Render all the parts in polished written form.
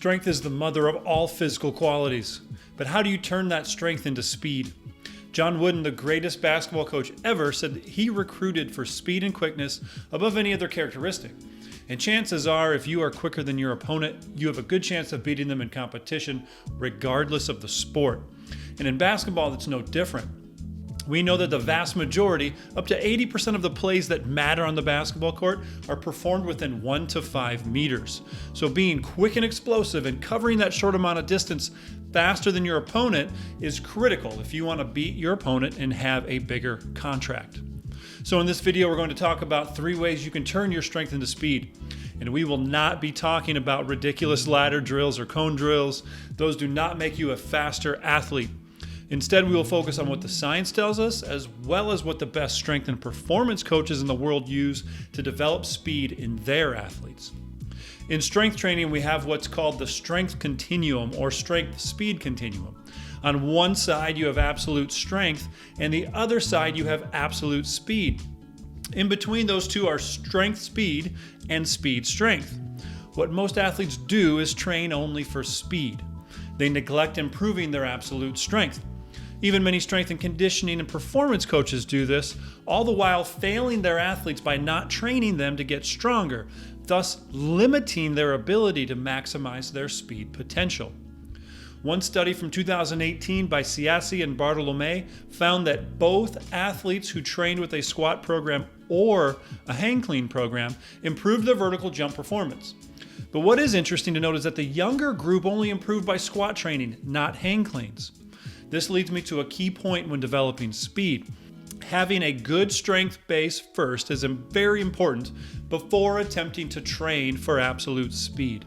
Strength is the mother of all physical qualities. But how do you turn that strength into speed? John Wooden, the greatest basketball coach ever, said that he recruited for speed and quickness above any other characteristic. And chances are, if you are quicker than your opponent, you have a good chance of beating them in competition, regardless of the sport. And in basketball, that's no different. We know that the vast majority, up to 80% of the plays that matter on the basketball court, are performed within 1 to 5 meters. So being quick and explosive and covering that short amount of distance faster than your opponent is critical if you want to beat your opponent and have a bigger contract. So in this video, we're going to talk about 3 ways you can turn your strength into speed. And we will not be talking about ridiculous ladder drills or cone drills. Those do not make you a faster athlete. Instead, we will focus on what the science tells us, as well as what the best strength and performance coaches in the world use to develop speed in their athletes. In strength training, we have what's called the strength continuum or strength-speed continuum. On one side, you have absolute strength, and the other side, you have absolute speed. In between those two are strength-speed and speed-strength. What most athletes do is train only for speed. They neglect improving their absolute strength. Even many strength and conditioning and performance coaches do this, all the while failing their athletes by not training them to get stronger, thus limiting their ability to maximize their speed potential. One study from 2018 by Siassi and Bartolome found that both athletes who trained with a squat program or a hang clean program improved their vertical jump performance. But what is interesting to note is that the younger group only improved by squat training, not hang cleans. This leads me to a key point when developing speed. Having a good strength base first is very important before attempting to train for absolute speed.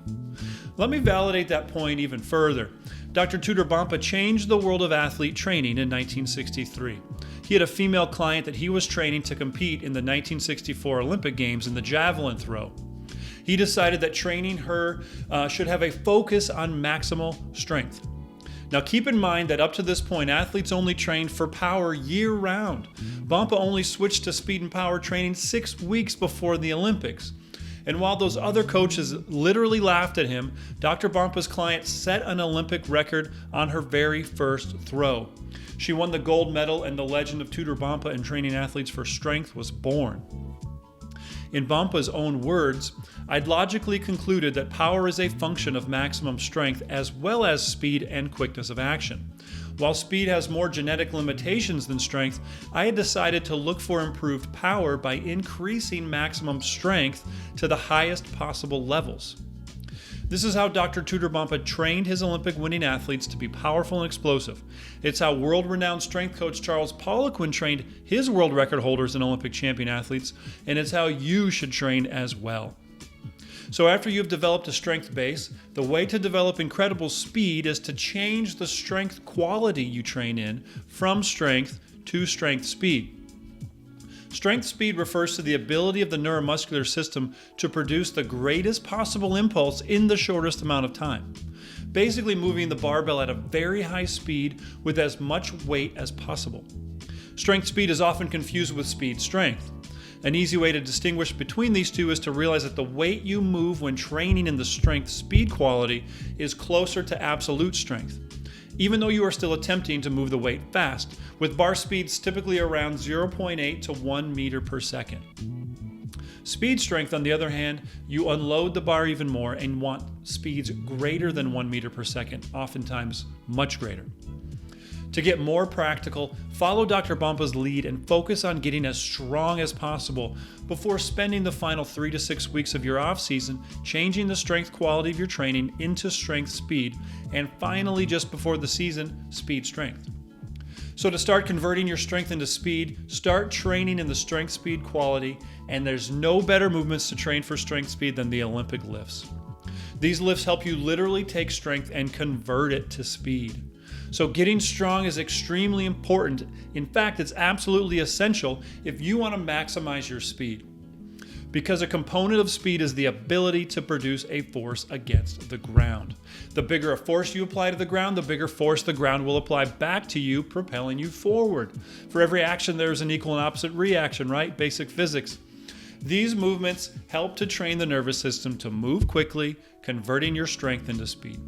Let me validate that point even further. Dr. Tudor Bompa changed the world of athlete training in 1963. He had a female client that he was training to compete in the 1964 Olympic Games in the javelin throw. He decided that training her should have a focus on maximal strength. Now keep in mind that up to this point, athletes only trained for power year-round. Bompa only switched to speed and power training 6 weeks before the Olympics. And while those other coaches literally laughed at him, Dr. Bompa's client set an Olympic record on her very first throw. She won the gold medal, and the legend of Tudor Bompa in training athletes for strength was born. In Bompa's own words, I'd logically concluded that power is a function of maximum strength as well as speed and quickness of action. While speed has more genetic limitations than strength, I had decided to look for improved power by increasing maximum strength to the highest possible levels. This is how Dr. Tudor Bompa trained his Olympic-winning athletes to be powerful and explosive. It's how world-renowned strength coach Charles Poliquin trained his world record holders and Olympic champion athletes, and it's how you should train as well. So after you've developed a strength base, the way to develop incredible speed is to change the strength quality you train in from strength to strength speed. Strength speed refers to the ability of the neuromuscular system to produce the greatest possible impulse in the shortest amount of time. Basically moving the barbell at a very high speed with as much weight as possible. Strength speed is often confused with speed strength. An easy way to distinguish between these two is to realize that the weight you move when training in the strength speed quality is closer to absolute strength, even though you are still attempting to move the weight fast, with bar speeds typically around 0.8 to 1 meter per second. Speed strength, on the other hand, you unload the bar even more and want speeds greater than 1 meter per second, oftentimes much greater. To get more practical, follow Dr. Bompa's lead and focus on getting as strong as possible before spending the final 3 to 6 weeks of your off-season changing the strength quality of your training into strength speed, and finally, just before the season, speed strength. So to start converting your strength into speed, start training in the strength speed quality, and there's no better movements to train for strength speed than the Olympic lifts. These lifts help you literally take strength and convert it to speed. So getting strong is extremely important. In fact, it's absolutely essential if you want to maximize your speed. Because a component of speed is the ability to produce a force against the ground. The bigger a force you apply to the ground, the bigger force the ground will apply back to you, propelling you forward. For every action, there's an equal and opposite reaction, right? Basic physics. These movements help to train the nervous system to move quickly, converting your strength into speed.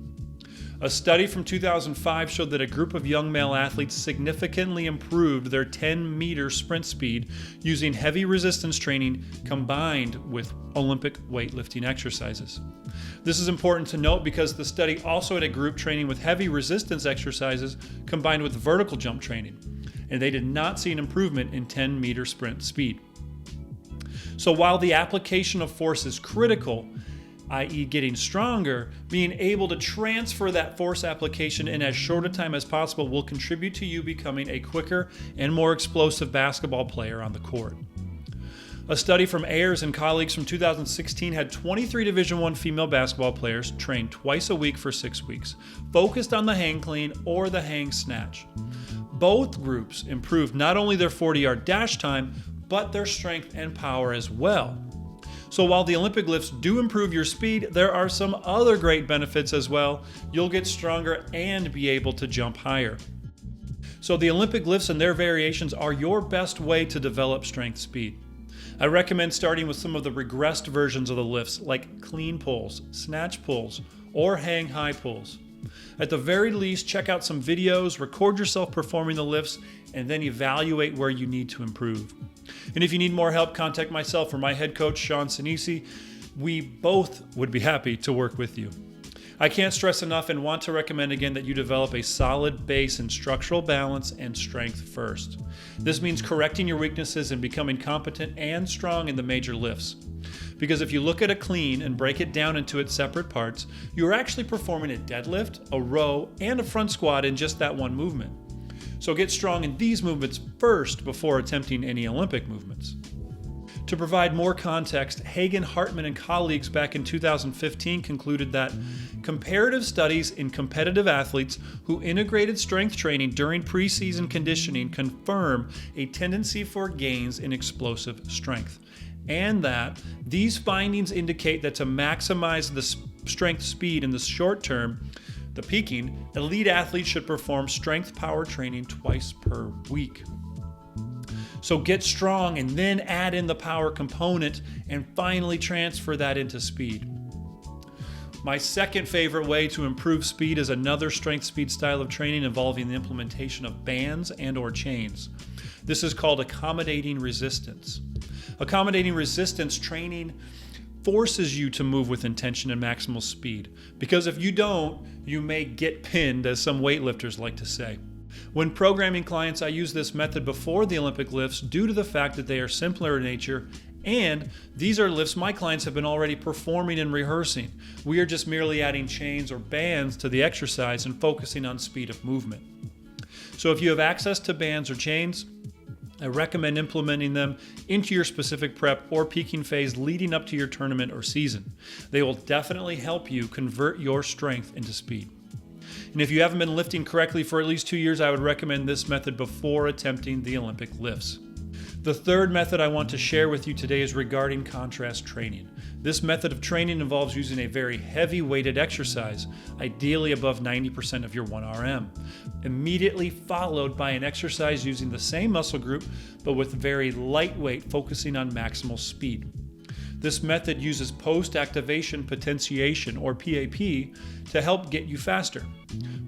A study from 2005 showed that a group of young male athletes significantly improved their 10-meter sprint speed using heavy resistance training combined with Olympic weightlifting exercises. This is important to note because the study also had a group training with heavy resistance exercises combined with vertical jump training, and they did not see an improvement in 10-meter sprint speed. So while the application of force is critical, i.e. getting stronger, being able to transfer that force application in as short a time as possible will contribute to you becoming a quicker and more explosive basketball player on the court. A study from Ayers and colleagues from 2016 had 23 Division I female basketball players train twice a week for 6 weeks, focused on the hang clean or the hang snatch. Both groups improved not only their 40-yard dash time, but their strength and power as well. So while the Olympic lifts do improve your speed, there are some other great benefits as well. You'll get stronger and be able to jump higher. So the Olympic lifts and their variations are your best way to develop strength speed. I recommend starting with some of the regressed versions of the lifts like clean pulls, snatch pulls, or hang high pulls. At the very least, check out some videos, record yourself performing the lifts, and then evaluate where you need to improve. And if you need more help, contact myself or my head coach, Sean Sinisi. We both would be happy to work with you. I can't stress enough and want to recommend again that you develop a solid base in structural balance and strength first. This means correcting your weaknesses and becoming competent and strong in the major lifts. Because if you look at a clean and break it down into its separate parts, you are actually performing a deadlift, a row, and a front squat in just that one movement. So get strong in these movements first before attempting any Olympic movements. To provide more context, Hagen, Hartman, and colleagues back in 2015 concluded that comparative studies in competitive athletes who integrated strength training during preseason conditioning confirm a tendency for gains in explosive strength, and that these findings indicate that to maximize the strength speed in the short term, the peaking, elite athletes should perform strength power training twice per week. So get strong and then add in the power component and finally transfer that into speed. My second favorite way to improve speed is another strength speed style of training involving the implementation of bands and or chains. This is called accommodating resistance. Accommodating resistance training forces you to move with intention and maximal speed, because if you don't, you may get pinned, as some weightlifters like to say. When programming clients, I use this method before the Olympic lifts due to the fact that they are simpler in nature, and these are lifts my clients have been already performing and rehearsing. We are just merely adding chains or bands to the exercise and focusing on speed of movement. So if you have access to bands or chains, I recommend implementing them into your specific prep or peaking phase leading up to your tournament or season. They will definitely help you convert your strength into speed. And if you haven't been lifting correctly for at least 2 years, I would recommend this method before attempting the Olympic lifts. The third method I want to share with you today is regarding contrast training. This method of training involves using a very heavy weighted exercise, ideally above 90% of your 1RM, immediately followed by an exercise using the same muscle group but with very lightweight, focusing on maximal speed. This method uses post-activation potentiation, or PAP, to help get you faster.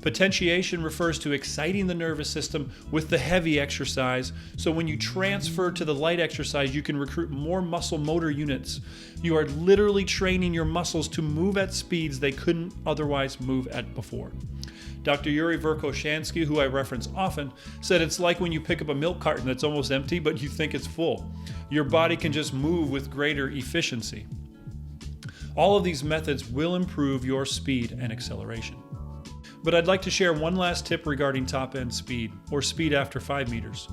Potentiation refers to exciting the nervous system with the heavy exercise, so when you transfer to the light exercise, you can recruit more muscle motor units. You are literally training your muscles to move at speeds they couldn't otherwise move at before. Dr. Yuri Verkhoshansky, who I reference often, said it's like when you pick up a milk carton that's almost empty, but you think it's full. Your body can just move with greater efficiency. All of these methods will improve your speed and acceleration. But I'd like to share one last tip regarding top-end speed, or speed after 5 meters.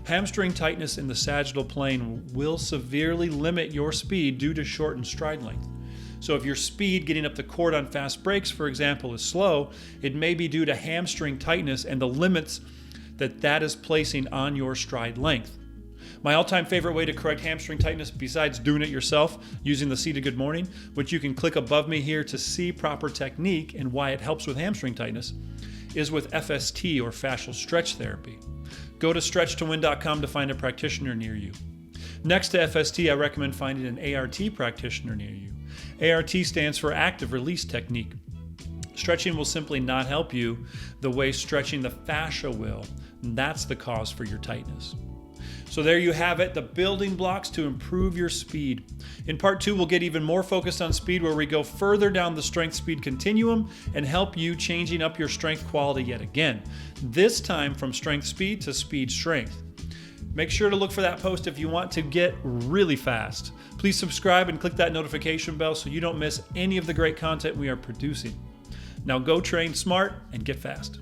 Hamstring tightness in the sagittal plane will severely limit your speed due to shortened stride length. So if your speed getting up the court on fast breaks, for example, is slow, it may be due to hamstring tightness and the limits that is placing on your stride length. My all-time favorite way to correct hamstring tightness, besides doing it yourself using the Seated Good Morning, which you can click above me here to see proper technique and why it helps with hamstring tightness, is with FST, or fascial stretch therapy. Go to stretchtowin.com to find a practitioner near you. Next to FST, I recommend finding an ART practitioner near you. ART stands for Active Release Technique. Stretching will simply not help you the way stretching the fascia will. And that's the cause for your tightness. So there you have it, the building blocks to improve your speed. In part 2, we'll get even more focused on speed, where we go further down the strength-speed continuum and help you changing up your strength quality yet again. This time from strength-speed to speed-strength. Make sure to look for that post if you want to get really fast. Please subscribe and click that notification bell so you don't miss any of the great content we are producing. Now go train smart and get fast.